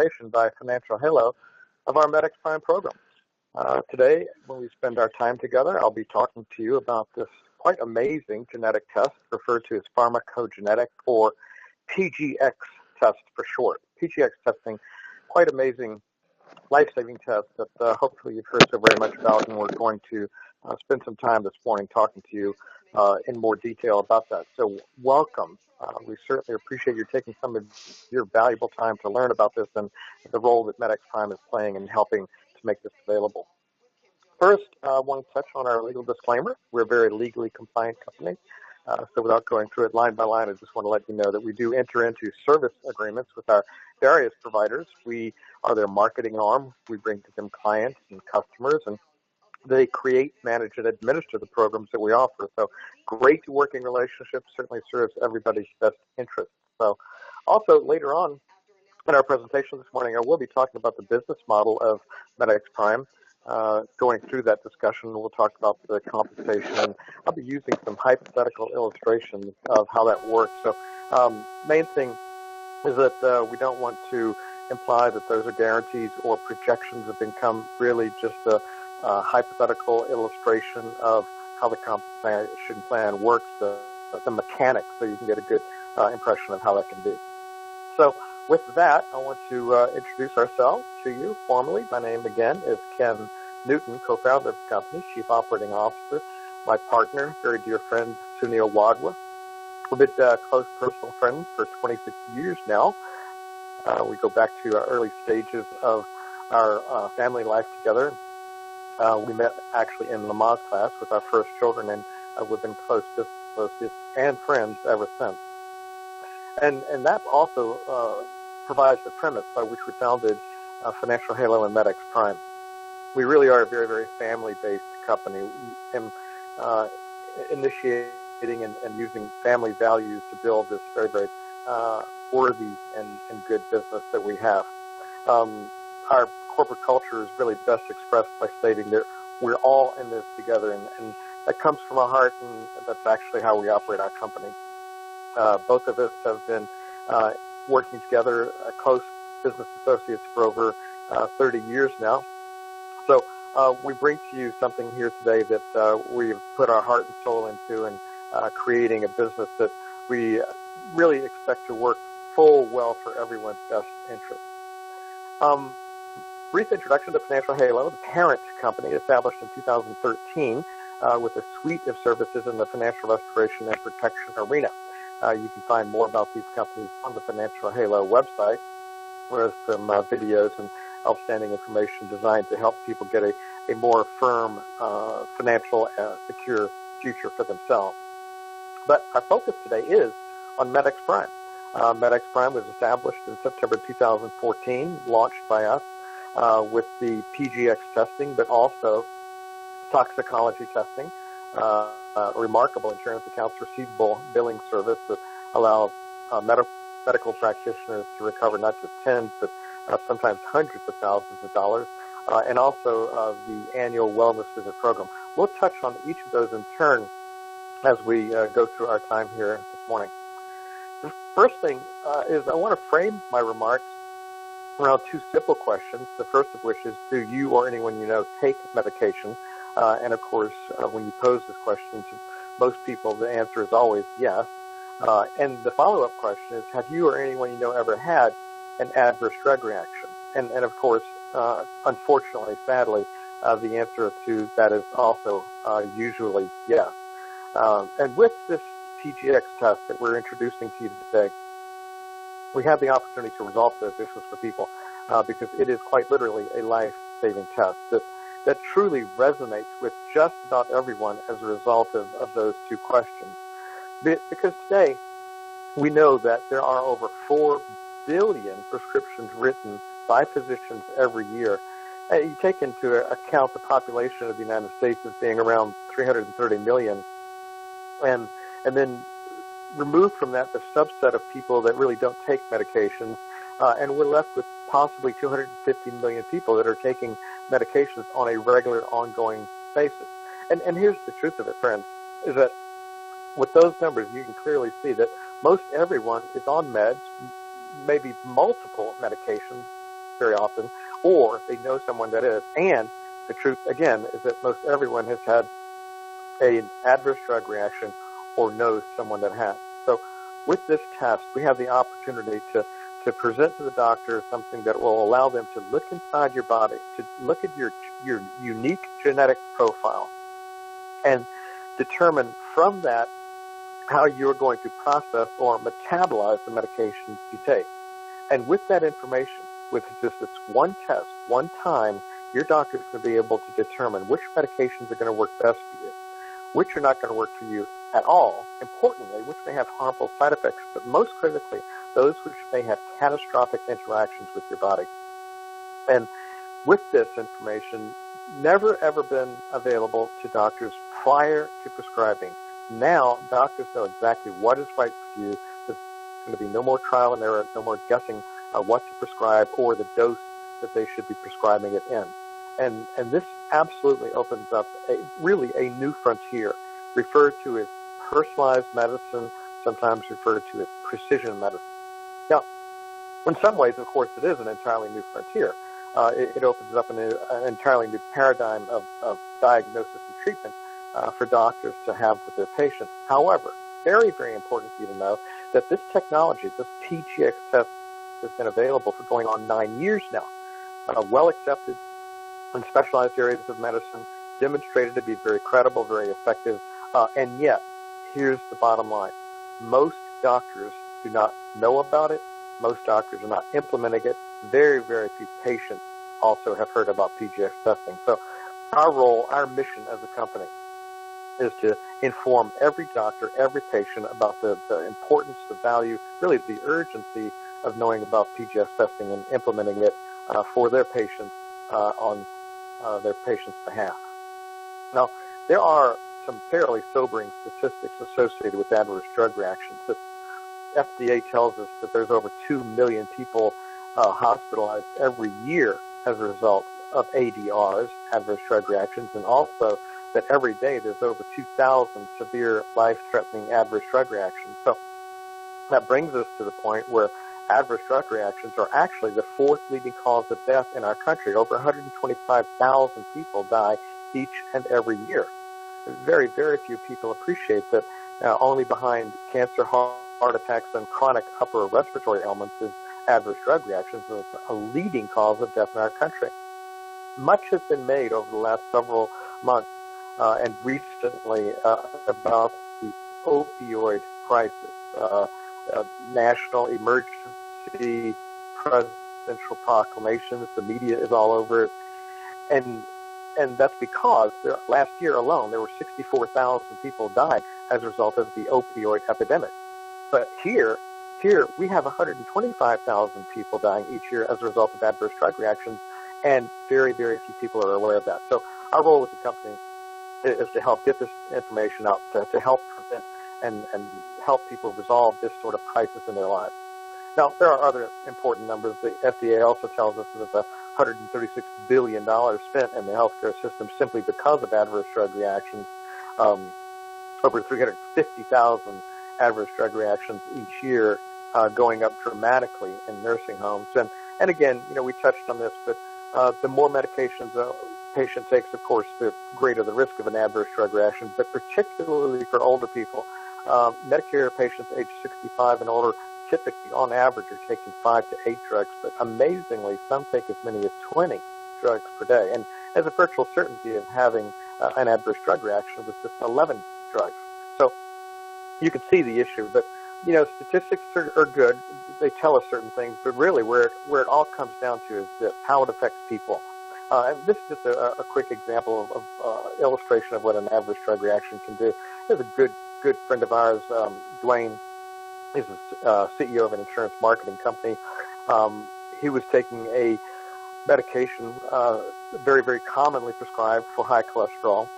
presentation by Financial Halo of our MedX Prime program. Today, when we spend our time together, I'll be talking to you about this quite amazing genetic test referred to as pharmacogenetic, or PGX test for short. PGX testing, quite amazing life-saving test that hopefully you've heard so very much about, and we're going to spend some time this morning talking to you in more detail about that. So welcome. We certainly appreciate you taking some of your valuable time to learn about this and the role that MedX Prime is playing in helping to make this available. First, I want to touch on our legal disclaimer. We're a very legally compliant company. So without going through it line by line, I just want to let you know that we do enter into service agreements with our various providers. We are their marketing arm. We bring to them clients and customers, and they create, manage, and administer the programs that we offer. So great working relationships certainly serves everybody's best interest. So also later on in our presentation this morning, I will be talking about the business model of MedX Prime. Going through that discussion, we'll talk about the compensation, and I'll be using some hypothetical illustrations of how that works. So main thing is that we don't want to imply that those are guarantees or projections of income, really just a hypothetical illustration of how the compensation plan works, the mechanics, so you can get a good impression of how that can be. So with that, I want to introduce ourselves to you formally. My name, again, is Ken Newton, co-founder of the company, Chief Operating Officer. My partner, very dear friend, Sunil Wadhwa. We've been close personal friends for 26 years now. We go back to our early stages of our family life together. We met actually in Lamaze class with our first children, and we've been close business associates and friends ever since. And that also provides the premise by which we founded Financial Halo and MedX Prime. We really are a very, very family-based company, and initiating and using family values to build this very, very worthy and good business that we have. Our corporate culture is really best expressed by stating that we're all in this together, and that comes from our heart, and that's actually how we operate our company. Both of us have been working together, close business associates, for over 30 years now. So we bring to you something here today that we've put our heart and soul into, and creating a business that we really expect to work full well for everyone's best interest. Brief introduction to Financial Halo, the parent company established in 2013 with a suite of services in the financial restoration and protection arena. You can find more about these companies on the Financial Halo website, where there's some videos and outstanding information designed to help people get a more firm, financial, secure future for themselves. But our focus today is on MedX Prime. MedX Prime was established in September 2014, launched by us with the PGX testing, but also toxicology testing, a remarkable insurance accounts receivable billing service that allows medical practitioners to recover not just tens, but sometimes hundreds of thousands of dollars, and also the annual wellness visit program. We'll touch on each of those in turn as we go through our time here this morning. The first thing is I want to frame my remarks around two simple questions, the first of which is, do you or anyone you know take medication? And of course, when you pose this question to most people, the answer is always yes. And the follow-up question is, have you or anyone you know ever had an adverse drug reaction? And of course, unfortunately, sadly, the answer to that is also usually yes. And with this PGX test that we're introducing to you today, we have the opportunity to resolve those issues for people because it is quite literally a life-saving test that truly resonates with just about everyone as a result of those two questions. Because today, we know that there are over 4 billion prescriptions written by physicians every year. And you take into account the population of the United States as being around 330 million, and then remove from that the subset of people that really don't take medications, and we're left with possibly 250 million people that are taking medications on a regular, ongoing basis. And here's the truth of it, friends, is that with those numbers, you can clearly see that most everyone is on meds, maybe multiple medications, very often, or they know someone that is. And the truth, again, is that most everyone has had an adverse drug reaction or knows someone that has. So with this test, we have the opportunity to present to the doctor something that will allow them to look inside your body, to look at your unique genetic profile, and determine from that how you're going to process or metabolize the medications you take. And with that information, with just this one test, one time, your doctor is going to be able to determine which medications are going to work best for you, which are not going to work for you at all, importantly, which may have harmful side effects, but most critically, those which may have catastrophic interactions with your body. And with this information, never ever been available to doctors prior to prescribing. Now, doctors know exactly what is right for you. There's going to be no more trial and error, no more guessing what to prescribe or the dose that they should be prescribing it in. And this absolutely opens up really a new frontier, referred to as personalized medicine, sometimes referred to as precision medicine. Now, in some ways, of course, it is an entirely new frontier. It opens up an entirely new paradigm of diagnosis and treatment for doctors to have with their patients. However, very, very important for you to know that this technology, this PGX test, has been available for going on 9 years now, well accepted in specialized areas of medicine, demonstrated to be very credible, very effective, and yet, here's the bottom line. Most doctors do not know about it. Most doctors are not implementing it. Very, very few patients also have heard about PGX testing. So our role, our mission as a company is to inform every doctor, every patient about the importance, the value, really the urgency of knowing about PGX testing and implementing it for their patients on their patients' behalf. Now, there are some fairly sobering statistics associated with adverse drug reactions. The FDA tells us that there's over 2 million people hospitalized every year as a result of ADRs, adverse drug reactions, and also that every day there's over 2,000 severe life-threatening adverse drug reactions. So that brings us to the point where adverse drug reactions are actually the fourth leading cause of death in our country. Over 125,000 people die each and every year. Very, very few people appreciate that only behind cancer, heart attacks, and chronic upper respiratory ailments is adverse drug reactions. It's a leading cause of death in our country. Much has been made over the last several months and recently about the opioid crisis, national emergency, presidential proclamations. The media is all over it. And that's because last year alone, there were 64,000 people died as a result of the opioid epidemic. But here we have 125,000 people dying each year as a result of adverse drug reactions, and very, very few people are aware of that. So our role as a company is to help get this information out, to help prevent and help people resolve this sort of crisis in their lives. Now, there are other important numbers. The FDA also tells us that it's $136 billion spent in the healthcare system simply because of adverse drug reactions. Over 350,000 adverse drug reactions each year, going up dramatically in nursing homes. And again, we touched on this, but the more medications a patient takes, of course, the greater the risk of an adverse drug reaction, but particularly for older people. Medicare patients age 65 and older typically, on average, are taking 5 to 8 drugs, but amazingly, some take as many as 20 drugs per day. And there's a virtual certainty of having an adverse drug reaction with just 11 drugs. So you can see the issue, but statistics are good. They tell us certain things, but really where it all comes down to is this: how it affects people. And this is just a quick example of illustration of what an adverse drug reaction can do. There's a good friend of ours, Dwayne. He's a CEO of an insurance marketing company. He was taking a medication very, very commonly prescribed for high cholesterol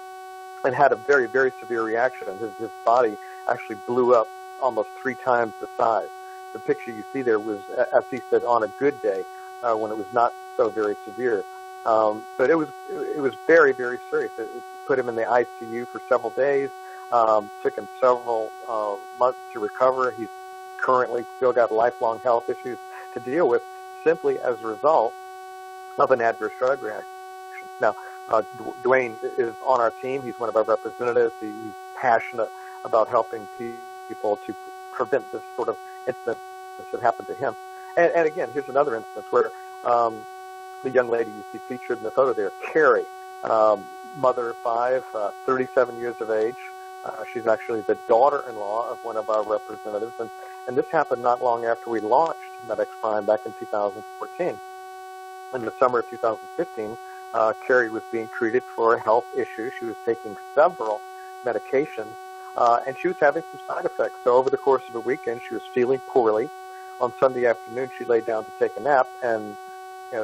and had a very, very severe reaction. His body actually blew up almost 3 times the size. The picture you see there was, as he said, on a good day when it was not so very severe. But it was very, very serious. It put him in the ICU for several days. Took him several months to recover. He's currently still got lifelong health issues to deal with simply as a result of an adverse drug reaction. Now, Dwayne is on our team. He's one of our representatives. He's passionate about helping people to prevent this sort of incident that happened to him. And again, here's another instance where the young lady you see featured in the photo there, Carrie, mother of 5, 37 years of age. She's actually the daughter-in-law of one of our representatives, and this happened not long after we launched MedX Prime back in 2014. In the summer of 2015, Carrie was being treated for a health issue. She was taking several medications, and she was having some side effects. So over the course of a weekend, she was feeling poorly. On Sunday afternoon, she laid down to take a nap, and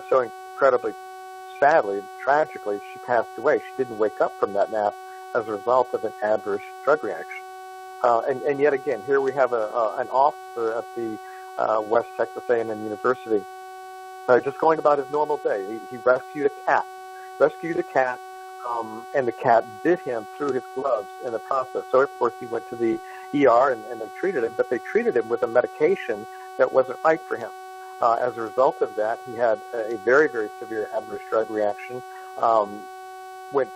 so incredibly sadly, tragically, she passed away. She didn't wake up from that nap as a result of an adverse drug reaction. And yet again, here we have an officer at the West Texas A&M University just going about his normal day. He rescued a cat, and the cat bit him through his gloves in the process. So, of course, he went to the ER and they treated him, but they treated him with a medication that wasn't right for him. As a result of that, he had a very, very severe adverse drug reaction, went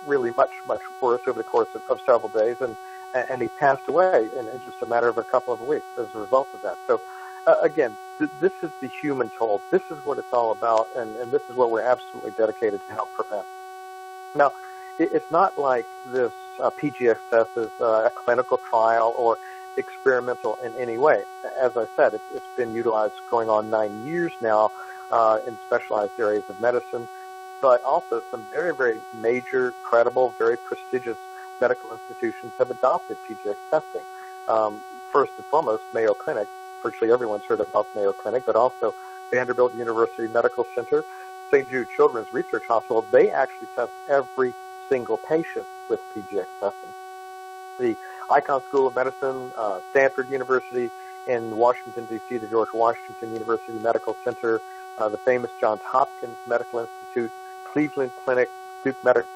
really much, much worse over the course of several days, and he passed away in just a matter of a couple of weeks as a result of that. So, again, this is the human toll. This is what it's all about, and this is what we're absolutely dedicated to help prevent. Now, it's not like this PGX test is a clinical trial or experimental in any way. As I said, it's been utilized going on 9 years now in specialized areas of medicine, but also some very, very major, credible, very prestigious medical institutions have adopted PGX testing. First and foremost, Mayo Clinic. Virtually everyone's heard about Mayo Clinic, but also Vanderbilt University Medical Center, St. Jude Children's Research Hospital. They actually test every single patient with PGX testing. The Icahn School of Medicine, Stanford University in Washington, D.C., the George Washington University Medical Center, the famous Johns Hopkins Medical Institute, Cleveland Clinic, Duke Medical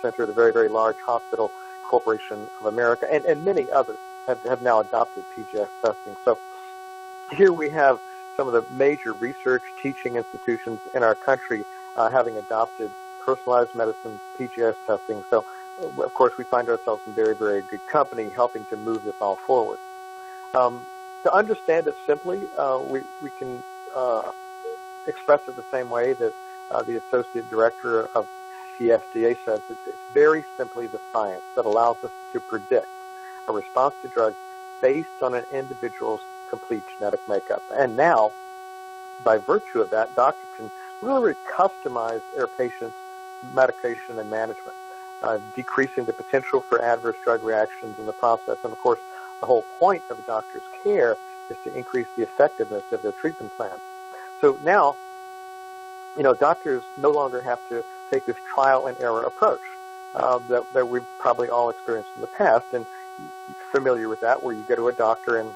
Center, the very, very large Hospital Corporation of America, and many others have now adopted PGX testing. So here we have some of the major research teaching institutions in our country having adopted personalized medicine PGX testing. So, of course, we find ourselves in very, very good company helping to move this all forward. To understand it simply, we can express it the same way that the Associate Director of the FDA says. It's very simply the science that allows us to predict a response to drugs based on an individual's complete genetic makeup. And now, by virtue of that, doctors can really customize their patients' medication and management, decreasing the potential for adverse drug reactions in the process. And, of course, the whole point of a doctor's care is to increase the effectiveness of their treatment plans. So now, doctors no longer have to take this trial and error approach that we've probably all experienced in the past. And you're familiar with that, where you go to a doctor and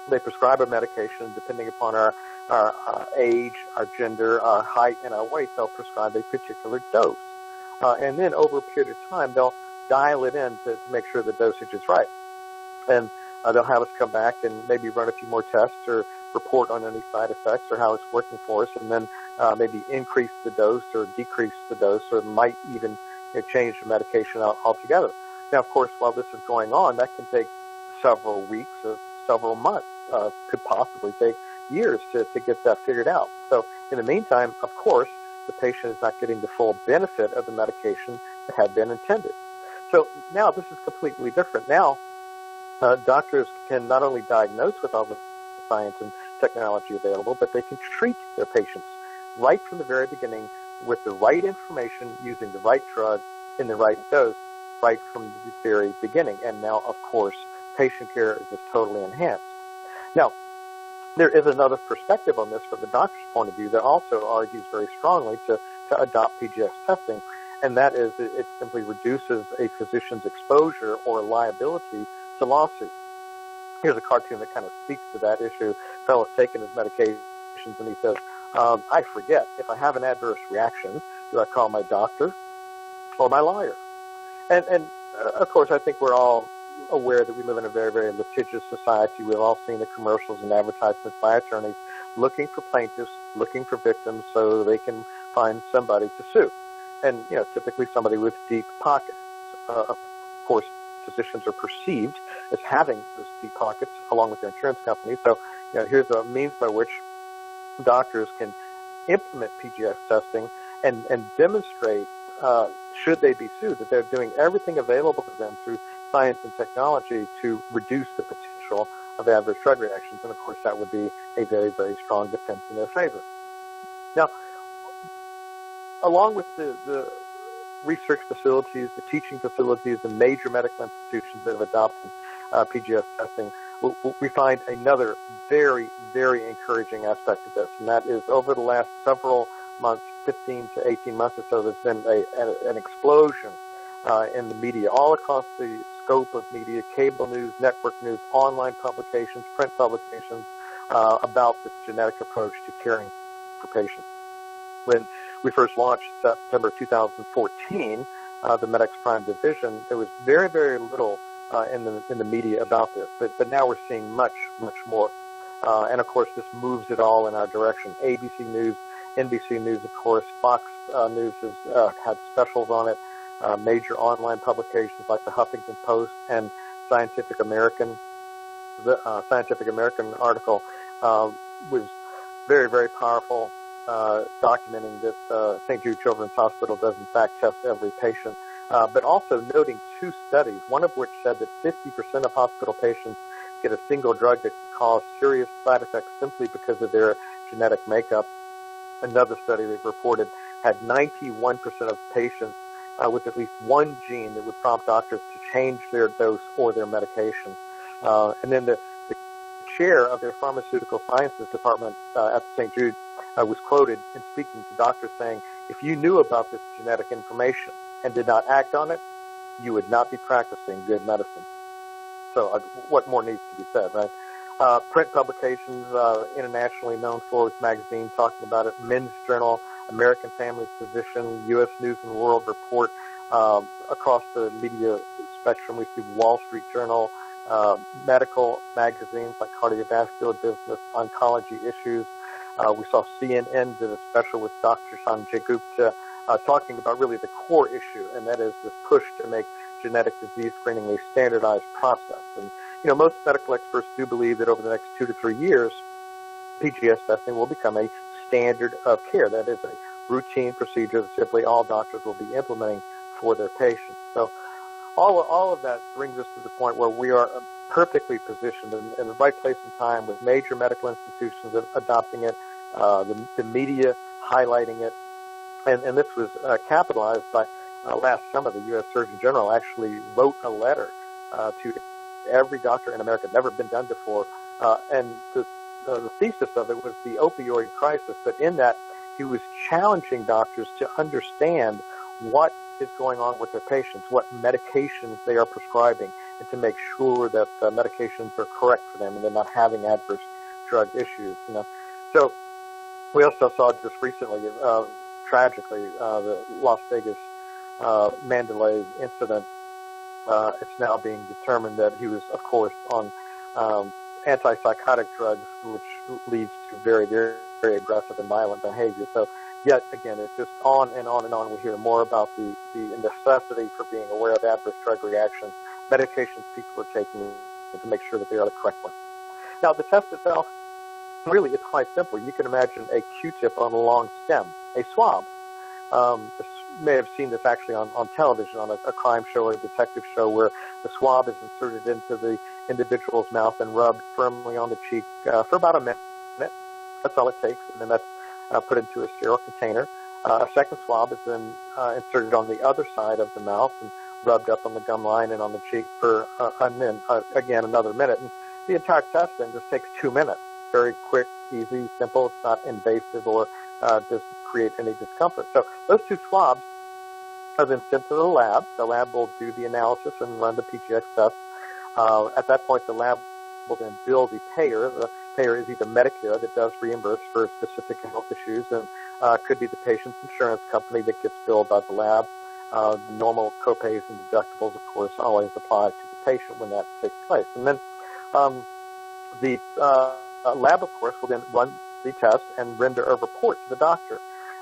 they prescribe a medication. Depending upon our age, our gender, our height, and our weight, they'll prescribe a particular dose. And then over a period of time, they'll dial it in to make sure the dosage is right. And they'll have us come back and maybe run a few more tests or report on any side effects or how it's working for us, and then maybe increase the dose or decrease the dose, or might even change the medication altogether. Now, of course, while this is going on, that can take several weeks or several months, could possibly take years to get that figured out. So in the meantime, of course, the patient is not getting the full benefit of the medication that had been intended. So now this is completely different. Now, doctors can not only diagnose with all the science and technology available, but they can treat their patients right from the very beginning with the right information, using the right drug in the right dose, right from the very beginning. And now, of course, patient care is just totally enhanced. Now, there is another perspective on this from the doctor's point of view that also argues very strongly to adopt PGX testing, and that is it simply reduces a physician's exposure or liability to lawsuits. Here's a cartoon that kind of speaks to that issue. A fellow's taking his medications, and he says, I forget, if I have an adverse reaction, do I call my doctor or my lawyer? And of course, I think we're all aware that we live in a very, very litigious society. We've all seen the commercials and advertisements by attorneys looking for plaintiffs, looking for victims so they can find somebody to sue. And, typically somebody with deep pockets. Of course, physicians are perceived as having those deep pockets along with their insurance companies. So, here's a means by which doctors can implement PGS testing and demonstrate, should they be sued, that they're doing everything available to them through science and technology to reduce the potential of adverse drug reactions. And, of course, that would be a very, very strong defense in their favor. Now, along with the research facilities, the teaching facilities, the major medical institutions that have adopted PGS testing, we find another very, very encouraging aspect of this, and that is over the last several months, 15 to 18 months or so, there's been an explosion in the media, all across the scope of media, cable news, network news, online publications, print publications, about this genetic approach to caring for patients. When we first launched September 2014, the MedX Prime division, there was very, very little in the media about this, but now we're seeing much, much more. And of course, this moves it all in our direction. ABC News, NBC News, of course, Fox News has had specials on it. Major online publications like the Huffington Post and Scientific American. The Scientific American article was very, very powerful, documenting that St. Jude Children's Hospital does in fact test every patient, but also noting two studies, one of which said that 50% of hospital patients get a single drug that can cause serious side effects simply because of their genetic makeup. Another study they've reported had 91% of patients with at least one gene that would prompt doctors to change their dose or their medication. And then the chair of their pharmaceutical sciences department at St. Jude was quoted in speaking to doctors saying, if you knew about this genetic information and did not act on it, you would not be practicing good medicine. So what more needs to be said, right? Print publications, internationally known for its magazine talking about it, Men's Journal, American Family Physician, U.S. News and World Report. Across the media spectrum, we see Wall Street Journal, medical magazines like Cardiovascular Business, Oncology Issues. We saw CNN did a special with Dr. Sanjay Gupta talking about really the core issue, and that is this push to make genetic disease screening a standardized process. And, most medical experts do believe that over the next 2 to 3 years, PGS testing will become a standard of care. That is a routine procedure that simply all doctors will be implementing for their patients. So all of that brings us to the point where we are perfectly positioned in the right place and time with major medical institutions adopting it, the media highlighting it. And this was capitalized by last summer, the U.S. Surgeon General actually wrote a letter to every doctor in America, never been done before. And the thesis of it was the opioid crisis. But in that, he was challenging doctors to understand what is going on with their patients, what medications they are prescribing, and to make sure that the medications are correct for them and they're not having adverse drug issues. So we also saw just recently, tragically, the Las Vegas Mandalay incident. It's now being determined that he was, of course, on antipsychotic drugs, which leads to very, very, very aggressive and violent behavior. So, yet again, it's just on and on and on. We hear more about the necessity for being aware of adverse drug reactions, medications people are taking, and to make sure that they are the correct ones. Now, the test itself, really, it's quite simple. You can imagine a Q-tip on a long stem, a swab. You may have seen this actually on television, on a crime show or a detective show, where the swab is inserted into the individual's mouth and rubbed firmly on the cheek for about a minute. That's all it takes, and then that's put into a sterile container. A second swab is then inserted on the other side of the mouth and rubbed up on the gum line and on the cheek for again another minute. And the entire test then just takes 2 minutes. Very quick, easy, simple. It's not invasive or doesn't create any discomfort. So those two swabs are then sent to the lab. The lab will do the analysis and run the PGX test. At that point, the lab will then bill the payer. The payer is either Medicare that does reimburse for specific health issues, and could be the patient's insurance company that gets billed by the lab. The normal copays and deductibles, of course, always apply to the patient when that takes place. And then the lab, of course, will then run the test and render a report to the doctor.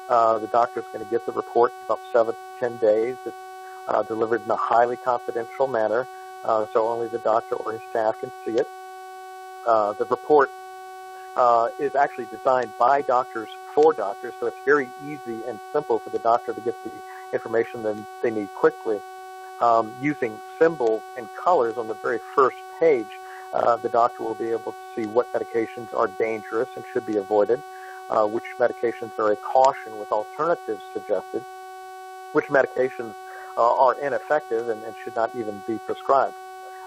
The doctor is going to get the report in about 7 to 10 days. It's delivered in a highly confidential manner, so only the doctor or his staff can see it. The report is actually designed by doctors for doctors, so it's very easy and simple for the doctor to get the information that they need quickly. Using symbols and colors on the very first page, the doctor will be able to see what medications are dangerous and should be avoided, which medications are a caution with alternatives suggested, which medications are ineffective and should not even be prescribed.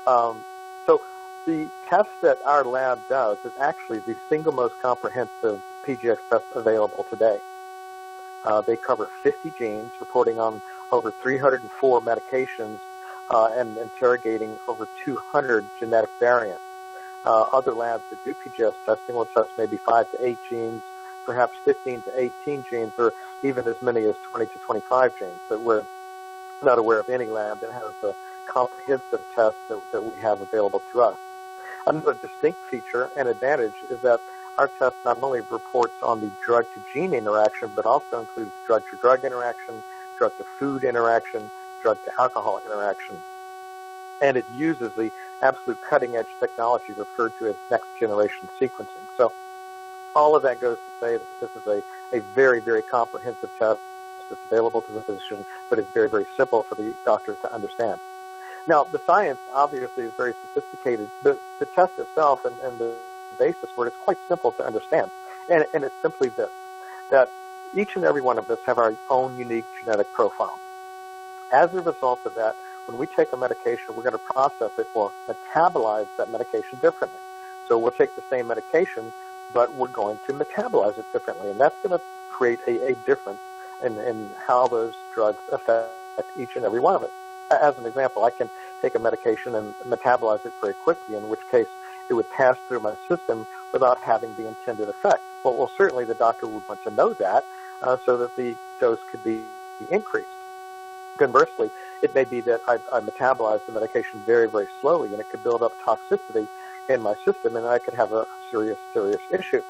So the test that our lab does is actually the single most comprehensive PGX test available today. They cover 50 genes, reporting on over 304 medications, and interrogating over 200 genetic variants. Other labs that do PGS testing will test maybe 5 to 8 genes, perhaps 15 to 18 genes, or even as many as 20 to 25 genes. But we're not aware of any lab that has a comprehensive test that we have available to us. Another distinct feature and advantage is that our test not only reports on the drug-to-gene interaction, but also includes drug-to-drug interaction, drug-to-food interaction, drug-to-alcohol interaction. And it uses the absolute cutting-edge technology referred to as next-generation sequencing. So all of that goes to say that this is a very, very comprehensive test that's available to the physician, but it's very, very simple for the doctor to understand. Now, the science obviously is very sophisticated. The test itself and the basis for it is quite simple to understand. And it's simply this, that each and every one of us have our own unique genetic profile. As a result of that, when we take a medication, we're going to process it or metabolize that medication differently. So we'll take the same medication, but we're going to metabolize it differently. And that's going to create a difference in how those drugs affect each and every one of us. As an example, I can take a medication and metabolize it very quickly, in which case it would pass through my system without having the intended effect. Well, certainly the doctor would want to know that so that the dose could be increased. Conversely, it may be that I metabolize the medication very, very slowly, and it could build up toxicity in my system, and I could have a serious issue.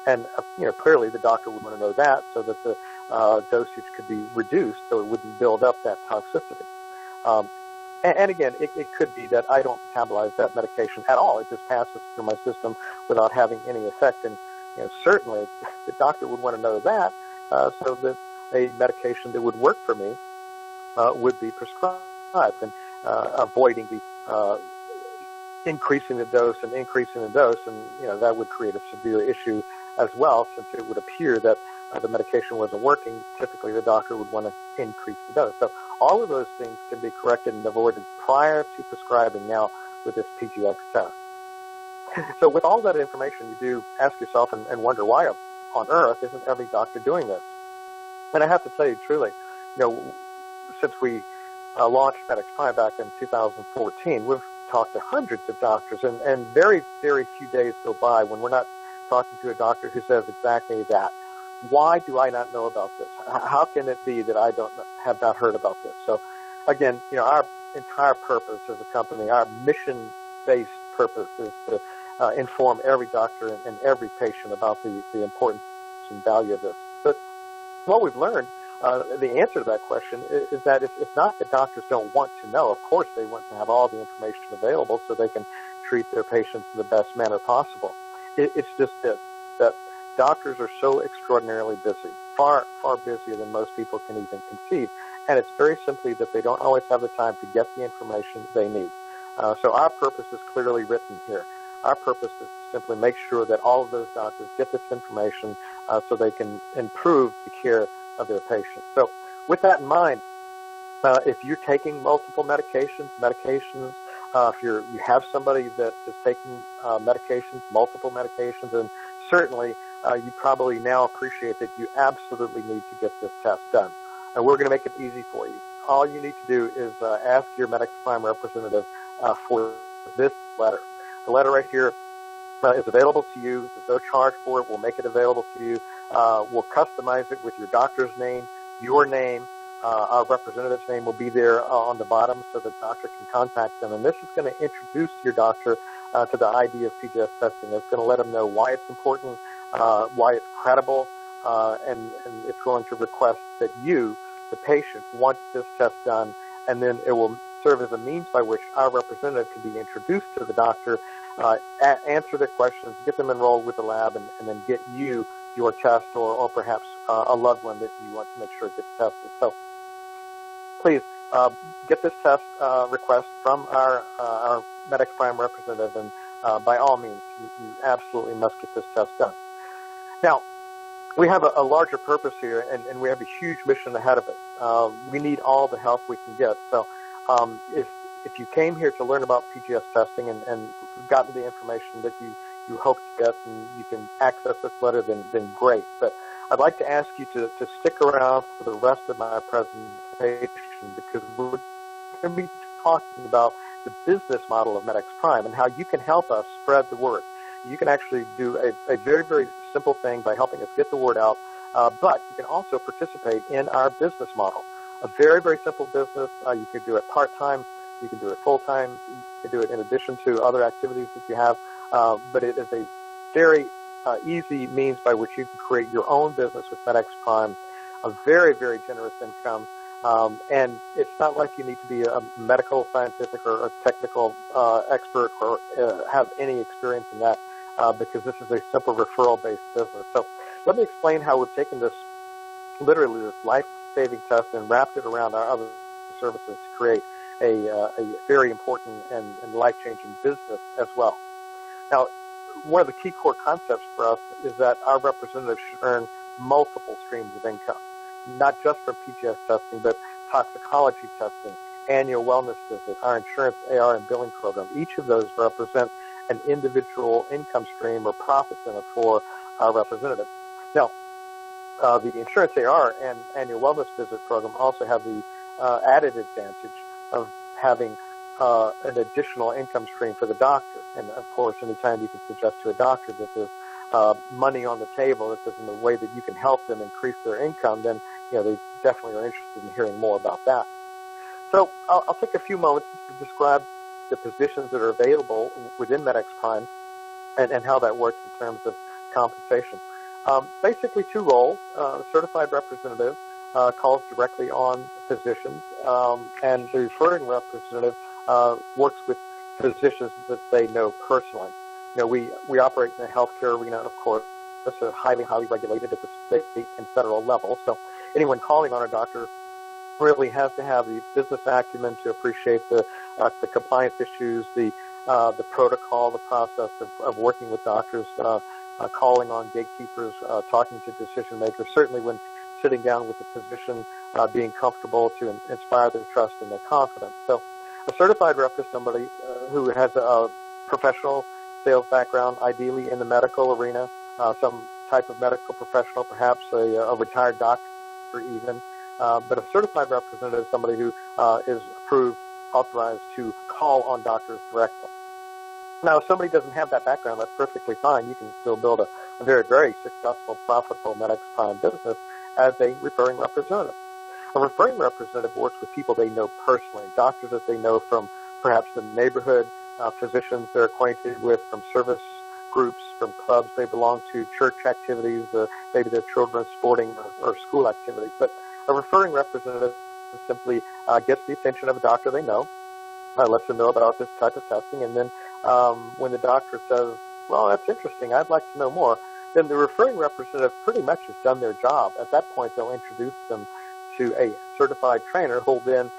And clearly the doctor would want to know that so that the dosage could be reduced so it wouldn't build up that toxicity. And again, it could be that I don't metabolize that medication at all. It just passes through my system without having any effect. And certainly the doctor would want to know that so that a medication that would work for me would be prescribed, and avoiding the increasing the dose, and that would create a severe issue as well, since it would appear that the medication wasn't working. Typically, the doctor would want to increase the dose. So all of those things can be corrected and avoided prior to prescribing now with this PGX test. So with all that information, you do ask yourself and wonder, why on earth isn't every doctor doing this? And I have to tell you truly, since we launched MedX Prime back in 2014, we've talked to hundreds of doctors, and very, very few days go by when we're not talking to a doctor who says exactly that. Why do I not know about this? How can it be that I have not heard about this? So, again, our entire purpose as a company, our mission-based purpose, is to inform every doctor and every patient about the importance and value of this. But what we've learned, the answer to that question is that it's not that doctors don't want to know. Of course, they want to have all the information available so they can treat their patients in the best manner possible. It's just this, that doctors are so extraordinarily busy, far busier than most people can even conceive. And it's very simply that they don't always have the time to get the information they need. So our purpose is clearly written here. Our purpose is to simply make sure that all of those doctors get this information so they can improve the care of their patients. So with that in mind, if you're taking multiple medications, if you have somebody that is taking multiple medications, and certainly you probably now appreciate that you absolutely need to get this test done. And we're going to make it easy for you. All you need to do is ask your MedX Prime representative for this letter. The letter right here is available to you. There's no charge for it. We'll make it available to you. We'll customize it with your doctor's name, your name. Our representative's name will be there on the bottom so the doctor can contact them. And this is going to introduce your doctor to the idea of PGS testing. It's going to let them know why it's important, why it's credible, and it's going to request that you, the patient, want this test done, and then it will serve as a means by which our representative can be introduced to the doctor, answer their questions, get them enrolled with the lab, and then get you your test, or perhaps a loved one that you want to make sure gets tested. So please get this test request from our MedX Prime representative, and by all means, you absolutely must get this test done. Now, we have a larger purpose here, and we have a huge mission ahead of us. We need all the help we can get. So if you came here to learn about PGS testing and gotten the information that you hope to get, and you can access this letter, then great. But I'd like to ask you to stick around for the rest of my presentation, because we're going to be talking about the business model of MedX Prime and how you can help us spread the word. You can actually do a very, very simple thing by helping us get the word out, but you can also participate in our business model. A very, very simple business. You could do it part-time. You can do it full-time. You can do it in addition to other activities that you have, but it is a very easy means by which you can create your own business with MedX Prime, a very, very generous income. And it's not like you need to be a medical, scientific, or a technical expert, or have any experience in that, because this is a simple referral-based business. So let me explain how we've taken this, literally this life-saving test, and wrapped it around our other services to create a very important and life-changing business as well. Now, one of the key core concepts for us is that our representatives should earn multiple streams of income, not just from PGS testing, but toxicology testing, annual wellness visit, our insurance AR and billing program. Each of those represent an individual income stream or profit center for our representative. Now, the insurance AR and annual wellness visit program also have the added advantage of having an additional income stream for the doctor. And, of course, anytime you can suggest to a doctor that there's money on the table, that there's a way that you can help them increase their income, then they definitely are interested in hearing more about that. So I'll take a few moments to describe the positions that are available within MedX Prime and how that works in terms of compensation. Basically, two roles. Certified representative calls directly on physicians, and the referring representative works with physicians that they know personally. We operate in the healthcare arena, of course. This is highly, highly regulated at the state and federal level. So anyone calling on a doctor really has to have the business acumen to appreciate the compliance issues, the protocol, the process of working with doctors, calling on gatekeepers, talking to decision makers, certainly when sitting down with the physician, being comfortable to inspire their trust and their confidence. So a certified rep is somebody who has a professional sales background, ideally in the medical arena, some type of medical professional, perhaps a retired doctor even. But a certified representative is somebody who is approved, authorized to call on doctors directly. Now, if somebody doesn't have that background, that's perfectly fine. You can still build a very, very successful, profitable MedX Prime business as a referring representative. A referring representative works with people they know personally, doctors that they know from perhaps the neighborhood, physicians they're acquainted with from service groups, from clubs they belong to, church activities, maybe their children's sporting or school activities. But a referring representative simply gets the attention of a doctor they know, lets them know about this type of testing, and then when the doctor says, well, that's interesting, I'd like to know more, then the referring representative pretty much has done their job. At that point, they'll introduce them to a certified trainer who will then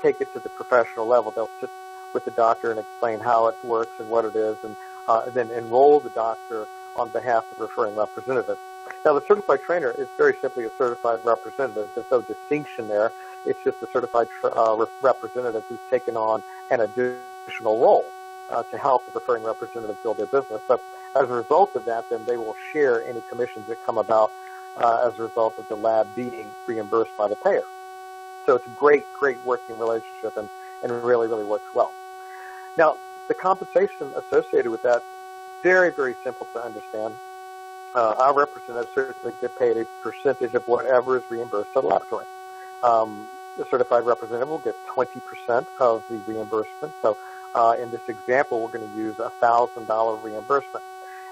take it to the professional level. They'll sit with the doctor and explain how it works and what it is, and then enroll the doctor on behalf of the referring representative. Now, the certified trainer is very simply a certified representative. There's no distinction there. It's just a certified representative who's taken on an additional role to help the referring representative build their business. So as a result of that, then they will share any commissions that come about as a result of the lab being reimbursed by the payer. So it's a great, great working relationship, and really, really works well. Now, the compensation associated with that, very, very simple to understand. Our representatives certainly get paid a percentage of whatever is reimbursed to the laboratory. The certified representative will get 20% of the reimbursement. So in this example, we're going to use a $1,000 reimbursement.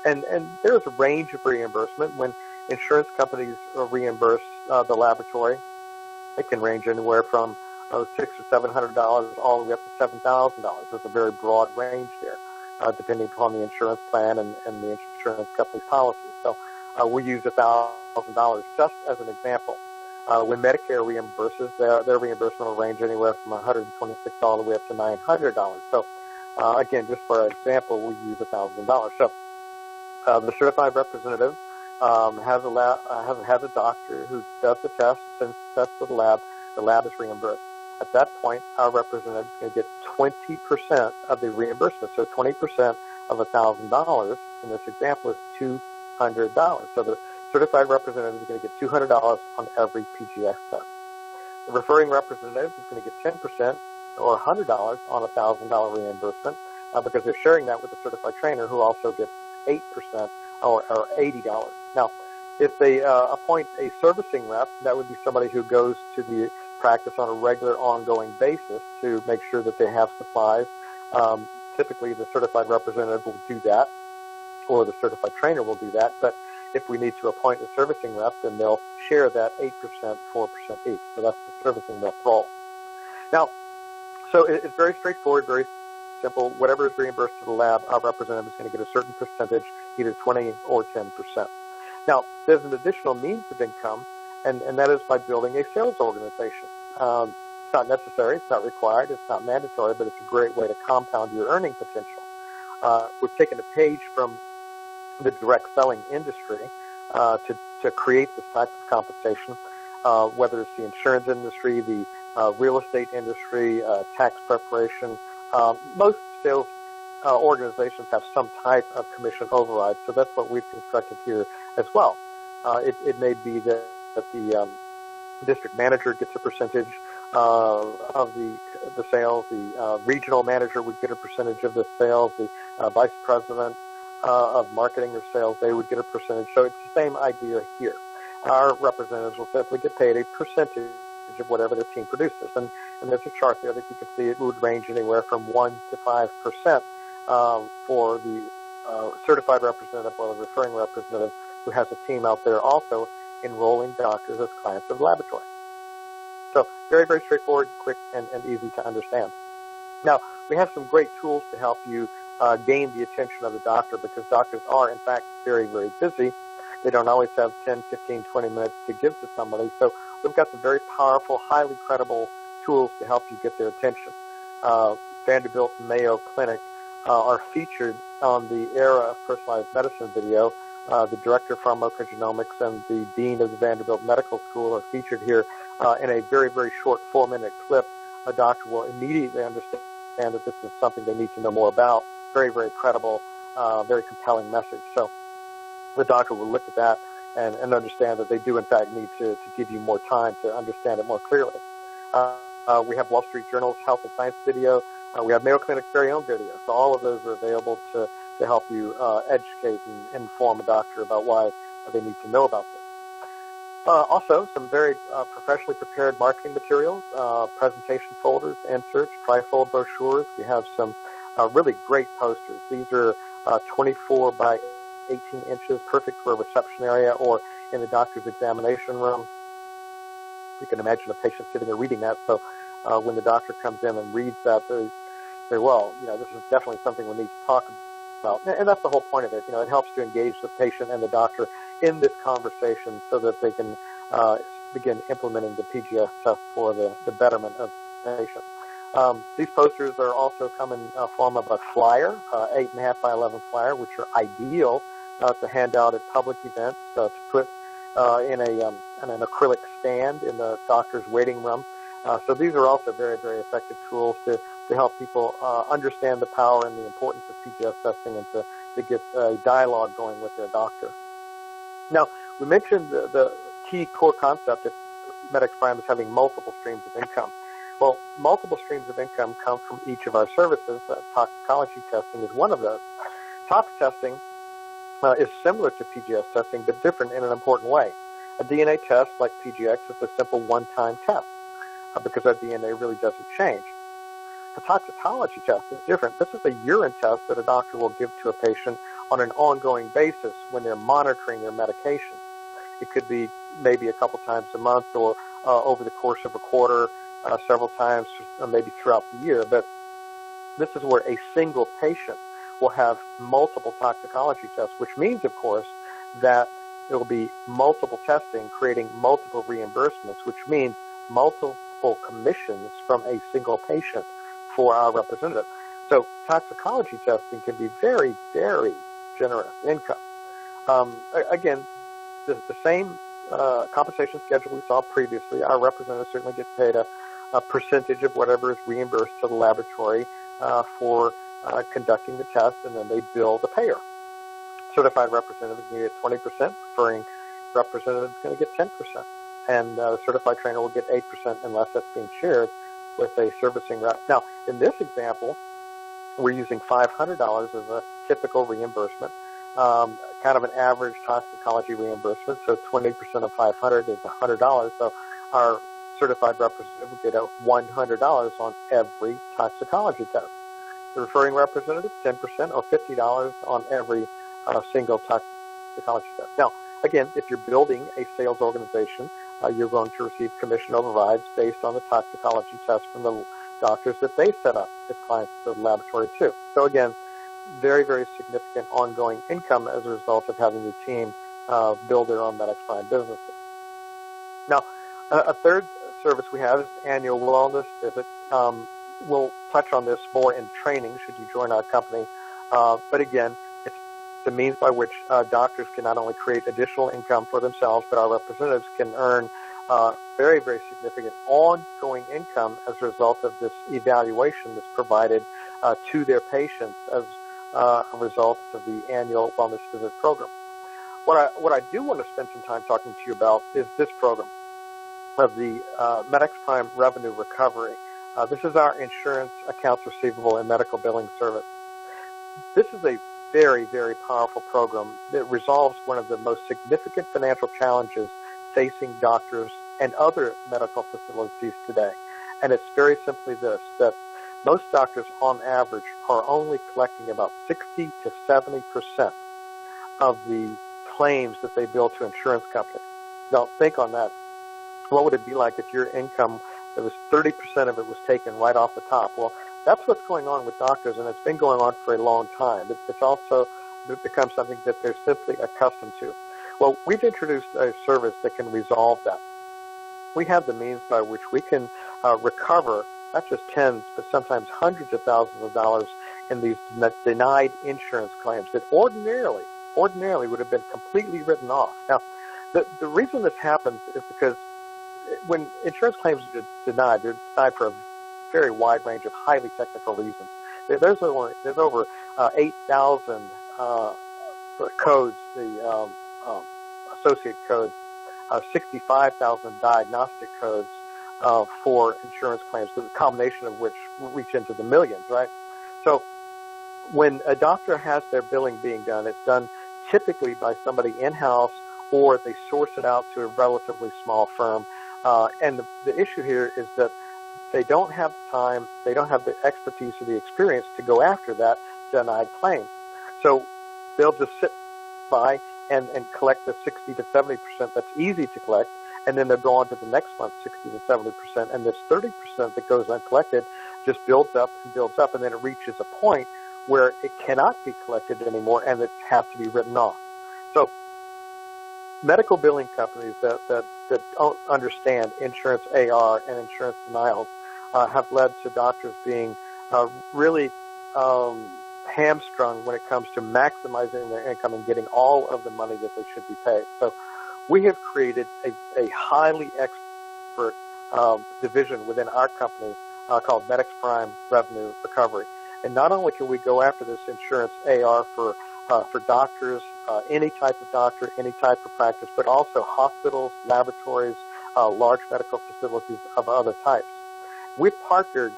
And there's a range of reimbursement. When insurance companies reimburse the laboratory, it can range anywhere from $600 or $700 all the way up to $7,000. There's a very broad range there, depending upon the insurance plan and the insurance company's policy. So we use $1,000 just as an example. When Medicare reimburses, their reimbursement will range anywhere from $126 all the way up to $900. So again, just for example, we use $1,000. So the certified representative has a doctor who does the test, sends the test to the lab. The lab is reimbursed. At that point, our representative is going to get 20% of the reimbursement. So 20% of $1,000 in this example is $200. So the certified representative is going to get $200 on every PGX test. The referring representative is going to get 10% or $100 on $1,000 reimbursement because they're sharing that with the certified trainer, who also gets 8% or $80. Now, if they appoint a servicing rep, that would be somebody who goes to the practice on a regular, ongoing basis to make sure that they have supplies. Typically, the certified representative will do that, or the certified trainer will do that. But if we need to appoint a servicing rep, then they'll share that 8%, 4% each. So that's the servicing rep role. Now, so it's very straightforward, very simple. Whatever is reimbursed to the lab, our representative is going to get a certain percentage, either 20 or 10%. Now, there's an additional means of income, and that is by building a sales organization. It's not necessary, it's not required, it's not mandatory, but it's a great way to compound your earning potential. We've taken a page from the direct selling industry to create this type of compensation, whether it's the insurance industry, the real estate industry, tax preparation. Most sales organizations have some type of commission override, so that's what we've constructed here as well. It may be that the district manager gets a percentage of the sales, the regional manager would get a percentage of the sales, the vice president of marketing or sales, they would get a percentage. So it's the same idea here. Our representatives will simply get paid a percentage of whatever their team produces. And there's a chart there that you can see. It would range anywhere from 1 to 5% for the certified representative or the referring representative who has a team out there also enrolling doctors as clients of the laboratory. So very, very straightforward, quick, and easy to understand. Now, we have some great tools to help you gain the attention of the doctor, because doctors are, in fact, very, very busy. They don't always have 10, 15, 20 minutes to give to somebody. So we've got some very powerful, highly credible tools to help you get their attention. Vanderbilt and Mayo Clinic are featured on the Era of Personalized Medicine video. The director of pharmacogenomics and the dean of the Vanderbilt Medical School are featured here in a very, very short 4-minute clip. A doctor will immediately understand that this is something they need to know more about. Very, very credible, very compelling message. So the doctor will look at that and understand that they do, in fact, need to give you more time to understand it more clearly. We have Wall Street Journal's Health and Science video. We have Mayo Clinic's very own video. So all of those are available to help you educate and inform a doctor about why they need to know about this. Also, some very professionally prepared marketing materials, presentation folders, inserts, trifold brochures. We have some really great posters. These are 24 by 18 inches, perfect for a reception area or in the doctor's examination room. You can imagine a patient sitting there reading that. So when the doctor comes in and reads that, they say, well, this is definitely something we need to talk about. And that's the whole point of it. It helps to engage the patient and the doctor in this conversation so that they can begin implementing the PGS test for the betterment of the patient. These posters are also come in form of a flyer, 8.5 by 11 flyer, which are ideal to hand out at public events, to put in an acrylic stand in the doctor's waiting room. So these are also very, very effective tools to help people understand the power and the importance of PGS testing and to get a dialogue going with their doctor. Now, we mentioned the key core concept of MedX Prime is having multiple streams of income. Well, multiple streams of income come from each of our services. Toxicology testing is one of those. Tox testing is similar to PGS testing, but different in an important way. A DNA test like PGX is a simple one-time test because our DNA really doesn't change. A toxicology test is different. This is a urine test that a doctor will give to a patient on an ongoing basis when they're monitoring their medication. It could be maybe a couple times a month or over the course of a quarter, several times, maybe throughout the year. But this is where a single patient will have multiple toxicology tests, which means, of course, that there will be multiple testing, creating multiple reimbursements, which means multiple commissions from a single patient for our representative. So toxicology testing can be very, very generous income. Again, the same compensation schedule we saw previously. Our representatives certainly get paid a percentage of whatever is reimbursed to the laboratory for conducting the test, and then they bill the payer. Certified representative is going to get 20%, referring representative is going to get 10%, and the certified trainer will get 8% unless that's being shared with a servicing rep. Now, in this example, we're using $500 as a typical reimbursement, kind of an average toxicology reimbursement, so 20% of $500 is $100, so our certified representative will get $100 on every toxicology test. The referring representative, 10% or $50 on every single toxicology test. Now, again, if you're building a sales organization, you're going to receive commission overrides based on the toxicology test from the doctors that they set up as clients of the laboratory too. So again, very, very significant ongoing income as a result of having the team build their own MedX Prime businesses. Now, a third service we have is annual wellness visit. We'll touch on this more in training should you join our company. But again, it's the means by which doctors can not only create additional income for themselves, but our representatives can earn very, very significant ongoing income as a result of this evaluation that's provided to their patients as a result of the annual wellness visit program. What I do want to spend some time talking to you about is this program of the MedX Prime Revenue Recovery. This is our insurance accounts receivable and medical billing service. This is a very, very powerful program that resolves one of the most significant financial challenges facing doctors and other medical facilities today. And it's very simply this, that most doctors on average are only collecting about 60 to 70% of the claims that they bill to insurance companies. Now, think on that. What would it be like if your income, it was 30% of it was taken right off the top? Well, that's what's going on with doctors, and it's been going on for a long time. It's also become something that they're simply accustomed to. Well, we've introduced a service that can resolve that. We have the means by which we can recover not just tens, but sometimes hundreds of thousands of dollars in these denied insurance claims that ordinarily would have been completely written off. Now, the reason this happens is because when insurance claims are denied, they're denied for a very wide range of highly technical reasons. There's over 8,000 codes, the associate codes, 65,000 diagnostic codes for insurance claims, the combination of which reach into the millions, right? So when a doctor has their billing being done, it's done typically by somebody in-house, or they source it out to a relatively small firm. And the issue here is that they don't have the time, they don't have the expertise or the experience to go after that denied claim. So they'll just sit by and collect the 60 to 70% that's easy to collect, and then they'll go on to the next month, 60 to 70%, and this 30% that goes uncollected just builds up, and then it reaches a point where it cannot be collected anymore, and it has to be written off. So medical billing companies that don't understand insurance AR and insurance denials have led to doctors being really hamstrung when it comes to maximizing their income and getting all of the money that they should be paid. So we have created a highly expert division within our company called MedX Prime Revenue Recovery. And not only can we go after this insurance AR for doctors, any type of doctor, any type of practice, but also hospitals, laboratories, large medical facilities of other types. We've partnered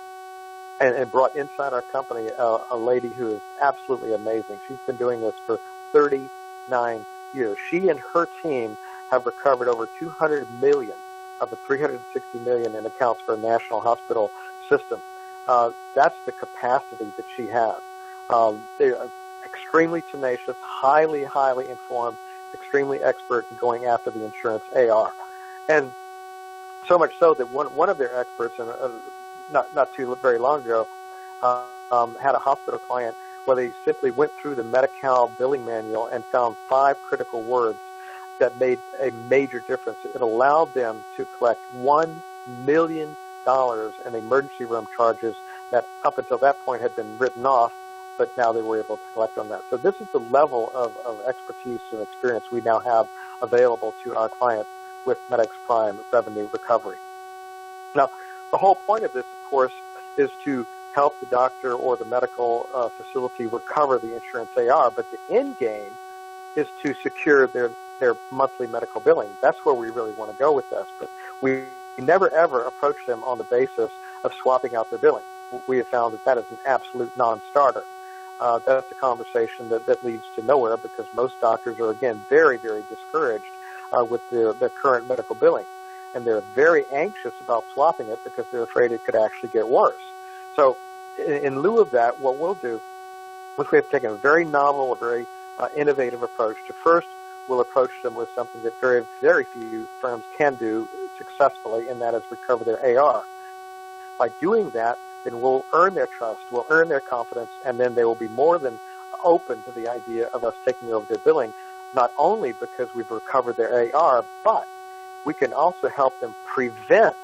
and brought inside our company a lady who is absolutely amazing. She's been doing this for 39 years. She and her team have recovered over $200 million of the $360 million in accounts for a national hospital system. That's the capacity that she has. extremely tenacious, highly, highly informed, extremely expert in going after the insurance AR. And so much so that one of their experts, and not too very long ago, had a hospital client where they simply went through the Medi-Cal billing manual and found 5 critical words that made a major difference. It allowed them to collect $1 million in emergency room charges that up until that point had been written off, but now they were able to collect on that. So this is the level of expertise and experience we now have available to our clients with MedX Prime Revenue Recovery. Now, the whole point of this, of course, is to help the doctor or the medical facility recover the insurance AR, but the end game is to secure their monthly medical billing. That's where we really want to go with this, but we never ever approach them on the basis of swapping out their billing. We have found that is an absolute non-starter. That's a conversation that leads to nowhere, because most doctors are, again, very, very discouraged with their current medical billing. And they're very anxious about swapping it because they're afraid it could actually get worse. So in lieu of that, what we'll do is we have taken a very novel, a very innovative approach to first we'll approach them with something that very, very few firms can do successfully, and that is recover their AR. By doing that, then we'll earn their trust, we'll earn their confidence, and then they will be more than open to the idea of us taking over their billing, not only because we've recovered their AR, but we can also help them prevent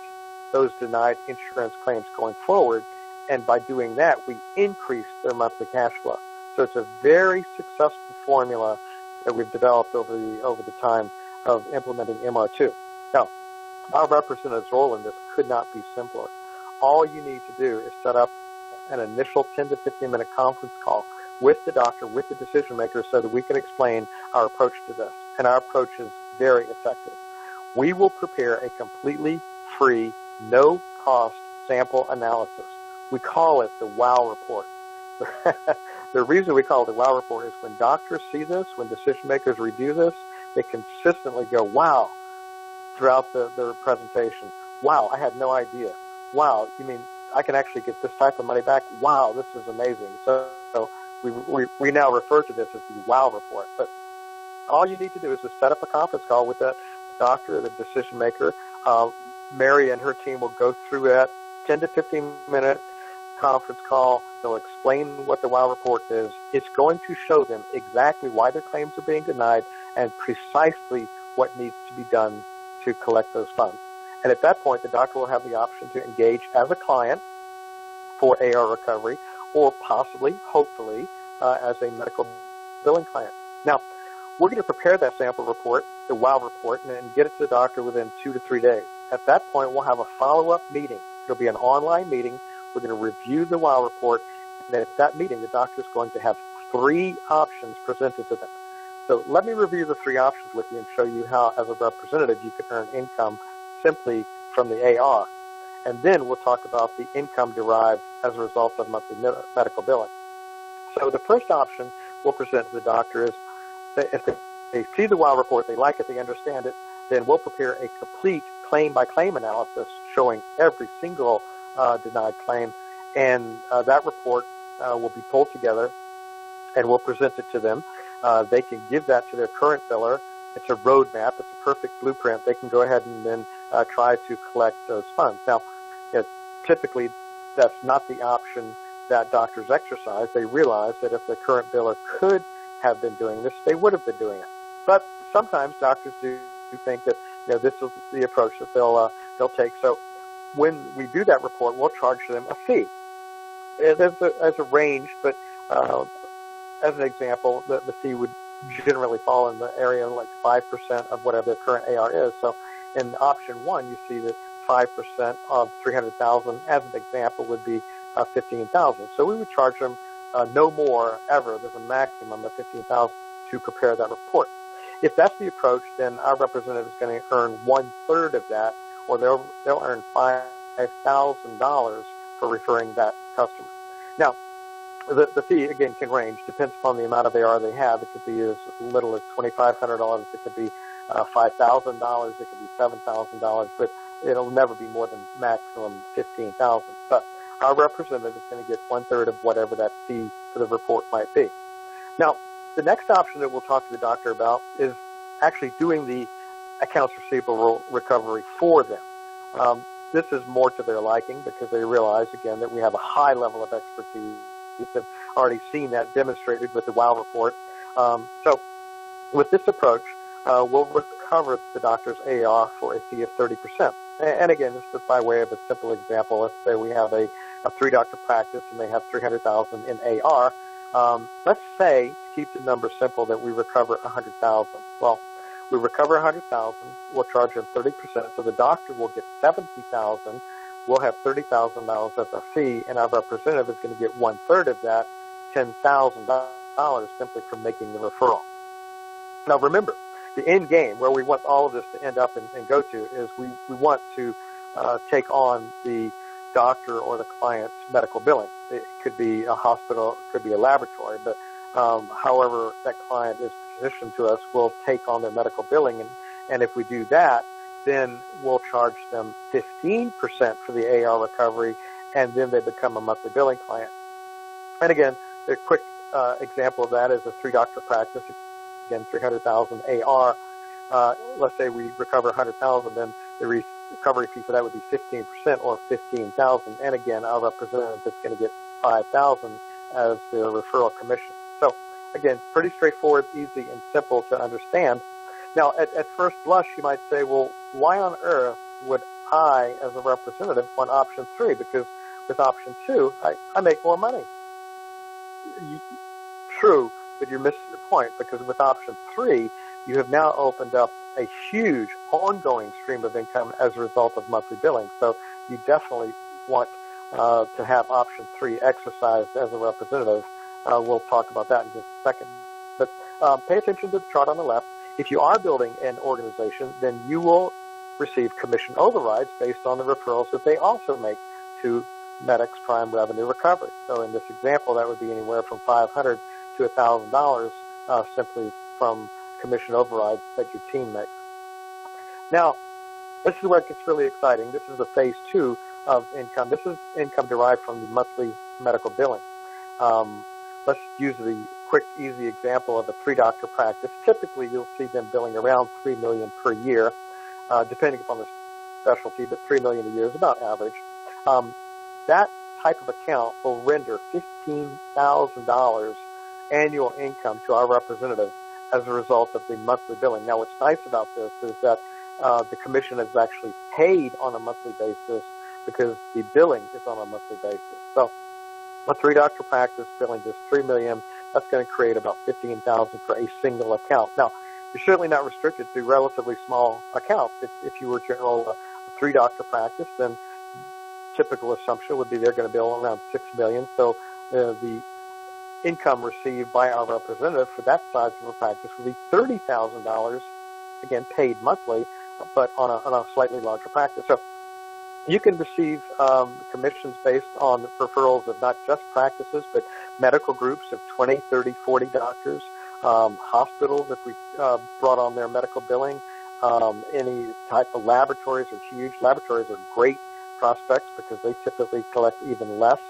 those denied insurance claims going forward, and by doing that, we increase their monthly cash flow. So it's a very successful formula that we've developed over the time of implementing MR2. Now, our representative's role in this could not be simpler. All you need to do is set up an initial 10 to 15-minute conference call with the doctor, with the decision maker, so that we can explain our approach to this. And our approach is very effective. We will prepare a completely free, no-cost sample analysis. We call it the WOW report. The reason we call it the WOW report is when doctors see this, when decision makers review this, they consistently go, wow, throughout their presentation. Wow, I had no idea. Wow, you mean I can actually get this type of money back? Wow, this is amazing. So we now refer to this as the WOW report. But all you need to do is just set up a conference call with that doctor, the decision maker. Mary and her team will go through that 10 to 15-minute conference call. They'll explain what the WOW report is. It's going to show them exactly why their claims are being denied and precisely what needs to be done to collect those funds. And at that point, the doctor will have the option to engage as a client for AR recovery, or possibly, hopefully, as a medical billing client. Now, we're going to prepare that sample report, the WOW report, and get it to the doctor within 2 to 3 days. At that point, we'll have a follow-up meeting. It'll be an online meeting. We're going to review the WOW report, and at that meeting, the doctor is going to have 3 options presented to them. So let me review the 3 options with you and show you how, as a representative, you can earn income simply from the AR. And then we'll talk about the income derived as a result of monthly medical billing. So the first option we'll present to the doctor is that if they see the WOW report, they like it, they understand it, then we'll prepare a complete claim-by-claim analysis showing every single denied claim, and that report will be pulled together, and we'll present it to them. They can give that to their current biller. It's a roadmap. It's a perfect blueprint. They can go ahead and then try to collect those funds. Now, typically, that's not the option that doctors exercise. They realize that if the current biller could have been doing this, they would have been doing it. But sometimes doctors do think that this is the approach that they'll take. So when we do that report, we'll charge them a fee. There's a range, but as an example, the fee would generally fall in the area of like 5% of whatever their current AR is. So in option 1, you see that 5% of $300,000, as an example, would be $15,000. So we would charge them no more ever. There's a maximum of $15,000 to prepare that report. If that's the approach, then our representative is going to earn 1/3 of that, or they'll earn $5,000 for referring that customer. Now, the fee, again, can range. Depends upon the amount of AR they have. It could be as little as $2,500. It could be $5,000. It could be $7,000. But it'll never be more than maximum $15,000. But our representative is going to get 1/3 of whatever that fee for the report might be. Now, the next option that we'll talk to the doctor about is actually doing the accounts receivable recovery for them. This is more to their liking because they realize, again, that we have a high level of expertise. They've already seen that demonstrated with the WOW report. So with this approach, we'll recover the doctor's AR for a fee of 30%. And again, this is by way of a simple example. Let's say we have a three-doctor practice and they have $300,000 in AR. Let's say, to keep the number simple, that we recover $100,000. Well, we recover $100,000. We'll charge them 30%, so the doctor will get $70,000. We'll have $30,000 as a fee, and our representative is going to get 1/3 of that, $10,000, simply from making the referral. Now, remember, the end game, where we want all of this to end up and go to, is we want to take on the doctor or the client's medical billing. It could be a hospital, it could be a laboratory, but however that client is positioned to us, we'll take on their medical billing. And if we do that, then we'll charge them 15% for the AR recovery, and then they become a monthly billing client. And again, a quick example of that is a three-doctor practice. Again, $300,000 AR. Let's say we recover $100,000, then the recovery fee for that would be 15% or $15,000. And again, our representative is going to get $5,000 as their referral commission. So again, pretty straightforward, easy, and simple to understand. Now, at first blush, you might say, well, why on earth would I, as a representative, want option 3? Because with option 2, I make more money. True, but you're missing the point, because with option 3, you have now opened up a huge ongoing stream of income as a result of monthly billing. So you definitely want to have option 3 exercised as a representative. We'll talk about that in just a second. But pay attention to the chart on the left. If you are building an organization, then you will receive commission overrides based on the referrals that they also make to MedX Prime Revenue Recovery. So in this example, that would be anywhere from $500 to $1,000 simply from commission overrides that your team makes. Now, this is where it gets really exciting. This is the phase 2 of income. This is income derived from the monthly medical billing. Let's use the quick, easy example of a three-doctor practice. Typically, you'll see them billing around $3 million per year, depending upon the specialty, but $3 million a year is about average. That type of account will render $15,000 annual income to our representative as a result of the monthly billing. Now, what's nice about this is that the commission is actually paid on a monthly basis because the billing is on a monthly basis. So a three-doctor practice billing just $3 million, that's going to create about $15,000 for a single account. Now, you're certainly not restricted to relatively small accounts. If you were to enroll a three-doctor practice, then typical assumption would be they're going to bill around $6 million. So the income received by our representative for that size of a practice would be $30,000, again, paid monthly, but on a slightly larger practice. So you can receive commissions based on referrals of not just practices, but medical groups of 20, 30, 40 doctors, hospitals, if we brought on their medical billing, any type of laboratories are huge. Laboratories are great prospects because they typically collect even less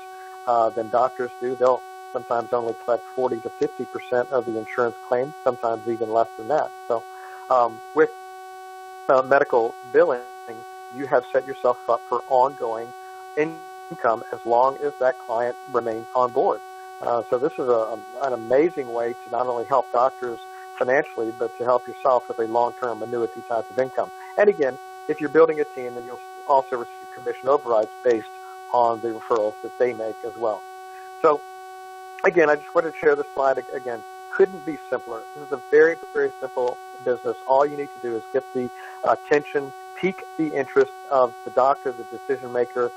than doctors do. They'll sometimes only collect 40 to 50% of the insurance claims, sometimes even less than that. So with medical billing, you have set yourself up for ongoing income as long as that client remains on board. So this is an amazing way to not only help doctors financially, but to help yourself with a long-term annuity type of income. And again, if you're building a team, then you'll also receive commission overrides based on the referrals that they make as well. So again, I just wanted to share this slide again. Couldn't be simpler. This is a very, very simple business. All you need to do is get the attention, pique the interest of the doctor, the decision maker.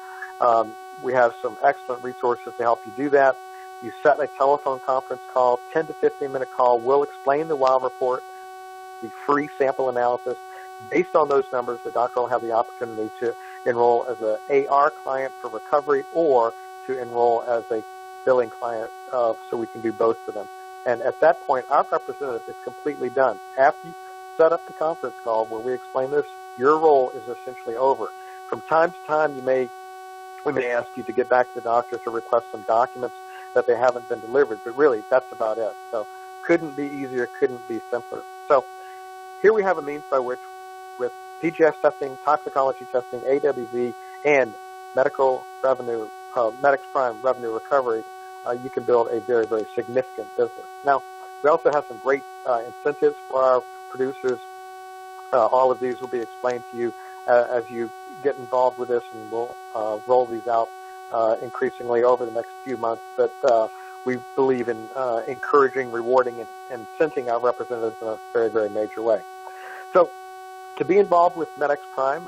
We have some excellent resources to help you do that. You set a telephone conference call, 10 to 15-minute call. We'll explain the WOW report, the free sample analysis. Based on those numbers, the doctor will have the opportunity to enroll as an AR client for recovery or to enroll as a billing client so we can do both for them. And at that point, our representative is completely done. After you set up the conference call where we explain this, your role is essentially over. From time to time, we may ask you to get back to the doctor to request some documents that they haven't been delivered, but really that's about it. So couldn't be easier, couldn't be simpler. So here we have a means by which, with PGS testing, toxicology testing, AWV, and medical revenue, MedX Prime revenue recovery, you can build a very, very significant business. Now, we also have some great incentives for our producers. All of these will be explained to you as you get involved with this, and we'll roll these out increasingly over the next few months. But we believe in encouraging, rewarding, and incenting our representatives in a very, very major way. So to be involved with MedX Prime,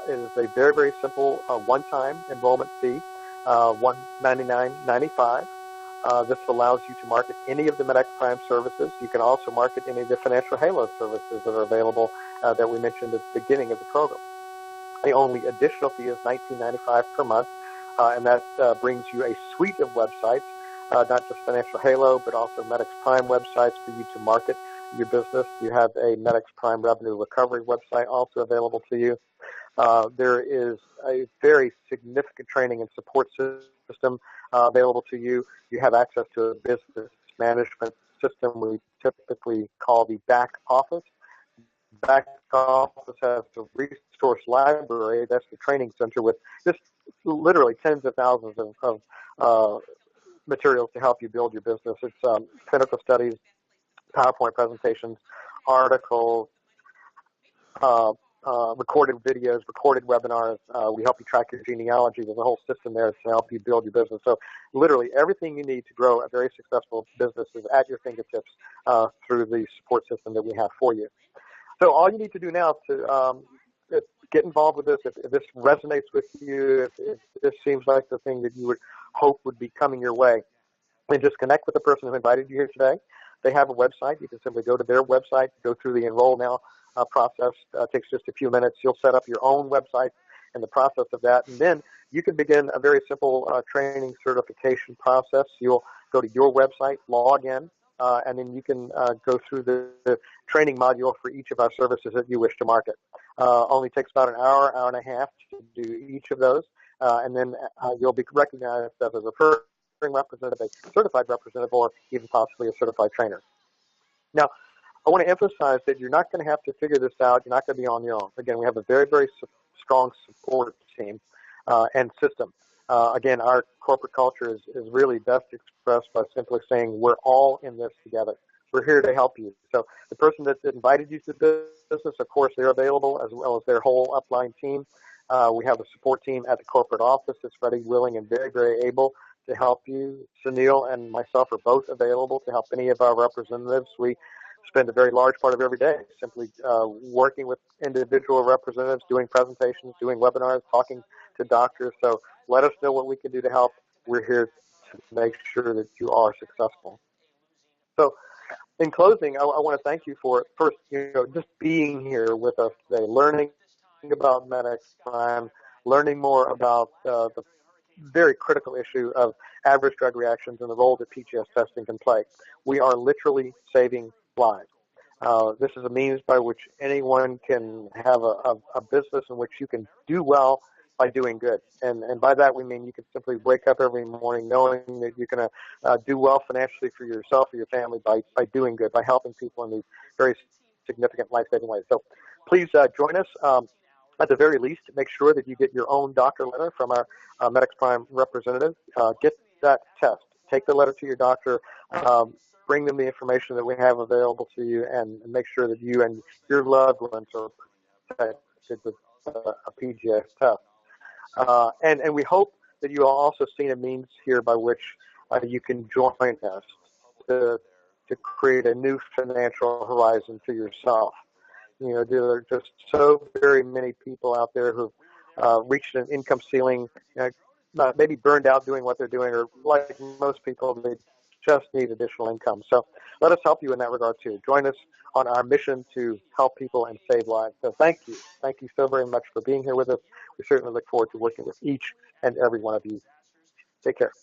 it is a very, very simple one-time enrollment fee, $199.95. This allows you to market any of the MedX Prime services. You can also market any of the Financial Halo services that are available that we mentioned at the beginning of the program. The only additional fee is $19.95 per month, and that brings you a suite of websites, not just Financial Halo, but also MedX Prime websites for you to market your business. You have a MedX Prime Revenue Recovery website also available to you. There is a very significant training and support system available to you. You have access to a business management system we typically call the back office. Back office has a resource library. That's the training center with just literally tens of thousands of materials to help you build your business. It's clinical studies, PowerPoint presentations, articles, recorded videos, recorded webinars. We help you track your genealogy. There's a whole system there to help you build your business. So literally everything you need to grow a very successful business is at your fingertips through the support system that we have for you. So all you need to do now to get involved with this, if this resonates with you, if this seems like the thing that you would hope would be coming your way, then just connect with the person who invited you here today. They have a website. You can simply go to their website, go through the Enroll Now process. Takes just a few minutes. You'll set up your own website in the process of that, and then you can begin a very simple training certification process. You'll go to your website, log in, and then you can go through the training module for each of our services that you wish to market. Only takes about an hour, hour and a half to do each of those, and then you'll be recognized as a referring representative, a certified representative, or even possibly a certified trainer. Now, I want to emphasize that you're not going to have to figure this out. You're not going to be on your own. Again, we have a very, very strong support team and system. Again, our corporate culture is really best expressed by simply saying we're all in this together. We're here to help you. So the person that invited you to the business, of course, they're available, as well as their whole upline team. We have a support team at the corporate office that's ready, willing, and very, very able to help you. Sunil and myself are both available to help any of our representatives. We spend a very large part of every day simply working with individual representatives, doing presentations, doing webinars, talking to doctors. So let us know what we can do to help. We're here to make sure that you are successful. So in closing, I want to thank you for, first, just being here with us today, learning about MedX Prime, learning more about the very critical issue of adverse drug reactions and the role that PGS testing can play. We are literally saving lives. This is a means by which anyone can have a business in which you can do well by doing good. And by that we mean you can simply wake up every morning knowing that you're going to do well financially for yourself or your family by doing good, by helping people in these very significant life-saving ways. So please join us. At the very least, make sure that you get your own doctor letter from our MedX Prime representative. Get that test. Take the letter to your doctor. Bring them the information that we have available to you, and make sure that you and your loved ones are protected with a PGS test. And we hope that you all also seen a means here by which you can join us to create a new financial horizon for yourself. There are just so very many people out there who've reached an income ceiling, maybe burned out doing what they're doing, or like most people, they just need additional income. So let us help you in that regard too. Join us on our mission to help people and save lives. So thank you. Thank you so very much for being here with us. We certainly look forward to working with each and every one of you. Take care.